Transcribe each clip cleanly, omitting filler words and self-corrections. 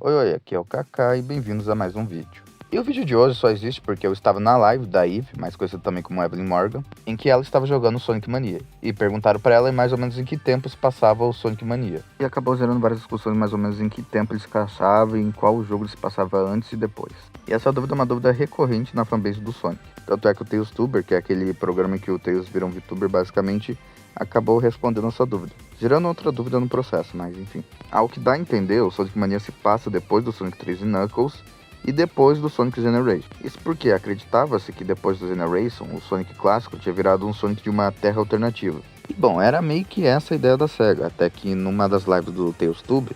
Oi, aqui é o Kaká e bem-vindos a mais um vídeo. E o vídeo de hoje só existe porque eu estava na live da Eve, mais conhecida também como Evelyn Morgan, em que ela estava jogando Sonic Mania. E perguntaram pra ela mais ou menos em que tempo se passava o Sonic Mania. E acabou gerando várias discussões mais ou menos em que tempo ele se passava e em qual jogo ele se passava antes e depois. E essa dúvida é uma dúvida recorrente na fanbase do Sonic. Tanto é que o TailsTuber, que é aquele programa em que o Tails vira um VTuber basicamente, acabou respondendo essa dúvida, gerando outra dúvida no processo, mas enfim. Ao que dá a entender, o Sonic Mania se passa depois do Sonic 3 e Knuckles e depois do Sonic Generation. Isso porque acreditava-se que depois do Generation, o Sonic clássico tinha virado um Sonic de uma terra alternativa. E bom, era meio que essa a ideia da SEGA, até que numa das lives do TailsTube,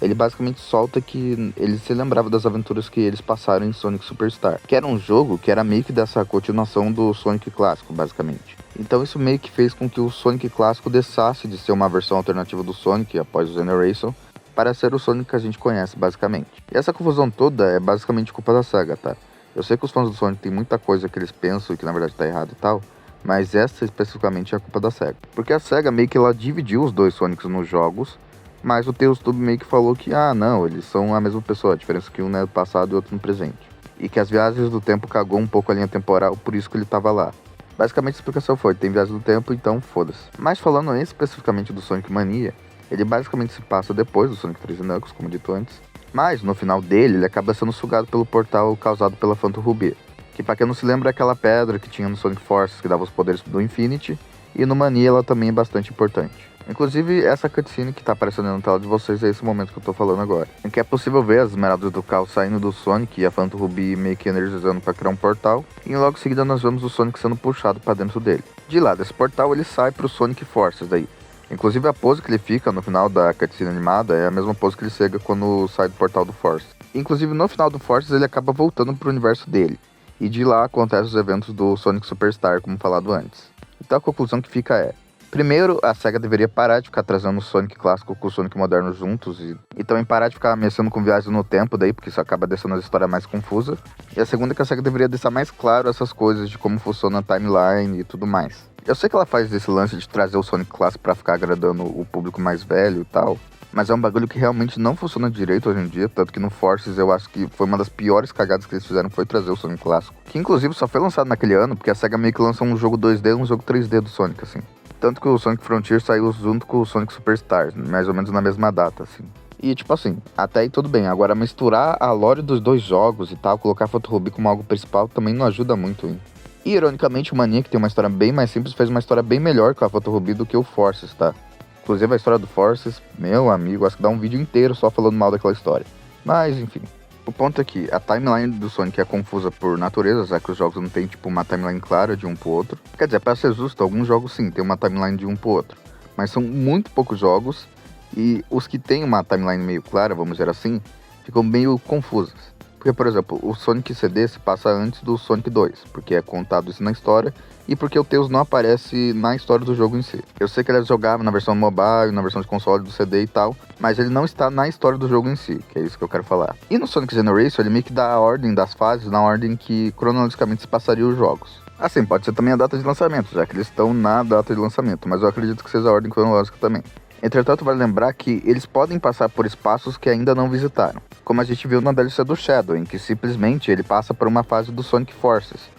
ele basicamente solta que ele se lembrava das aventuras que eles passaram em Sonic Superstar, que era um jogo que era meio que dessa continuação do Sonic clássico, basicamente. Então isso meio que fez com que o Sonic clássico deixasse de ser uma versão alternativa do Sonic após o Generation, para ser o Sonic que a gente conhece, basicamente. E essa confusão toda é basicamente culpa da SEGA, tá? Eu sei que os fãs do Sonic tem muita coisa que eles pensam e que na verdade tá errado e tal, mas essa especificamente é a culpa da SEGA. Porque a SEGA meio que ela dividiu os dois Sonics nos jogos, mas o TailsTube meio que falou que, não, eles são a mesma pessoa, a diferença é que um é do passado e outro no presente. E que as viagens do tempo cagou um pouco a linha temporal, por isso que ele tava lá. Basicamente a explicação foi, tem viagem do tempo, então foda-se. Mas falando especificamente do Sonic Mania, ele basicamente se passa depois do Sonic 3 e Knuckles, como dito antes. Mas no final dele, ele acaba sendo sugado pelo portal causado pela Phantom Ruby. Que pra quem não se lembra é aquela pedra que tinha no Sonic Forces que dava os poderes do Infinity. E no Mania ela também é bastante importante. Inclusive, essa cutscene que tá aparecendo na tela de vocês é esse momento que eu tô falando agora. Em que é possível ver as esmeraldas do Caos saindo do Sonic e a Phantom Ruby meio que energizando pra criar um portal. E logo em seguida nós vemos o Sonic sendo puxado pra dentro dele. De lá desse portal ele sai pro Sonic Forces daí. Inclusive a pose que ele fica no final da cutscene animada é a mesma pose que ele chega quando sai do portal do Forces. Inclusive no final do Forces ele acaba voltando pro universo dele. E de lá acontecem os eventos do Sonic Superstar, como falado antes. Então a conclusão que fica é: primeiro, a SEGA deveria parar de ficar trazendo o Sonic clássico com o Sonic moderno juntos e também parar de ficar ameaçando com viagens no tempo daí, porque isso acaba deixando a história mais confusa. E a segunda é que a SEGA deveria deixar mais claro essas coisas de como funciona a timeline e tudo mais. Eu sei que ela faz esse lance de trazer o Sonic clássico pra ficar agradando o público mais velho e tal, mas é um bagulho que realmente não funciona direito hoje em dia, tanto que no Forces eu acho que foi uma das piores cagadas que eles fizeram, foi trazer o Sonic clássico, que inclusive só foi lançado naquele ano, porque a SEGA meio que lançou um jogo 2D e um jogo 3D do Sonic, assim. Tanto que o Sonic Frontier saiu junto com o Sonic Superstars, mais ou menos na mesma data, assim. E tipo assim, até aí tudo bem, agora misturar a lore dos dois jogos e tal, colocar a Phantom Ruby como algo principal também não ajuda muito, hein. E ironicamente o Mania, que tem uma história bem mais simples, fez uma história bem melhor com a Phantom Ruby do que o Forces, tá? Inclusive a história do Forces, meu amigo, acho que dá um vídeo inteiro só falando mal daquela história. Mas enfim, o ponto é que a timeline do Sonic é confusa por natureza, já que os jogos não tem tipo uma timeline clara de um pro outro. Quer dizer, pra ser justo, alguns jogos sim tem uma timeline de um pro outro, mas são muito poucos jogos e os que tem uma timeline meio clara, vamos dizer assim, ficam meio confusas. Porque, por exemplo, o Sonic CD se passa antes do Sonic 2, porque é contado isso na história, e porque o Tails não aparece na história do jogo em si. Eu sei que ele é jogável na versão mobile, na versão de console do CD e tal, mas ele não está na história do jogo em si, que é isso que eu quero falar. E no Sonic Generation, ele meio que dá a ordem das fases na ordem que cronologicamente se passariam os jogos. Assim, pode ser também a data de lançamento, já que eles estão na data de lançamento, mas eu acredito que seja a ordem cronológica também. Entretanto, vale lembrar que eles podem passar por espaços que ainda não visitaram, como a gente viu na DLC do Shadow, em que simplesmente ele passa por uma fase do Sonic Forces,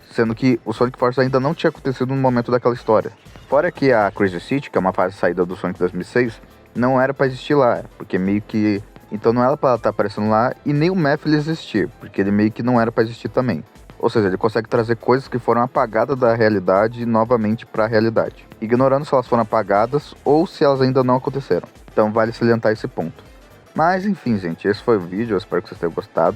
sendo que o Sonic Forces ainda não tinha acontecido no momento daquela história. Fora que a Crazy City, que é uma fase saída do Sonic 2006, não era pra existir lá, porque meio que... Então não era pra ela estar aparecendo lá, e nem o Mephiles existir, porque ele meio que não era pra existir também. Ou seja, ele consegue trazer coisas que foram apagadas da realidade novamente para a realidade, ignorando se elas foram apagadas ou se elas ainda não aconteceram. Então vale salientar esse ponto. Mas enfim, gente, esse foi o vídeo, eu espero que vocês tenham gostado.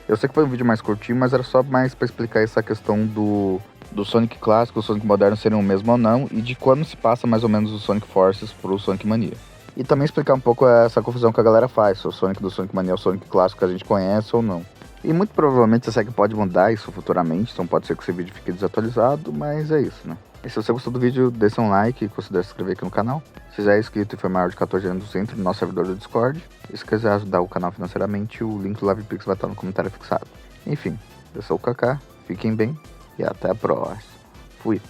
Eu sei que foi um vídeo mais curtinho, mas era só mais para explicar essa questão do Sonic clássico e o Sonic moderno serem o mesmo ou não, e de quando se passa mais ou menos o Sonic Forces pro Sonic Mania. E também explicar um pouco essa confusão que a galera faz, se o Sonic do Sonic Mania é o Sonic clássico que a gente conhece ou não. E muito provavelmente a SEGA pode mudar isso futuramente, então pode ser que esse vídeo fique desatualizado, mas é isso, né? E se você gostou do vídeo, deixa um like e considere se inscrever aqui no canal. Se já é inscrito e for maior de 14 anos, entre no nosso servidor do Discord. E se quiser ajudar o canal financeiramente, o link do LivePix vai estar no comentário fixado. Enfim, eu sou o Kaká, fiquem bem e até a próxima. Fui!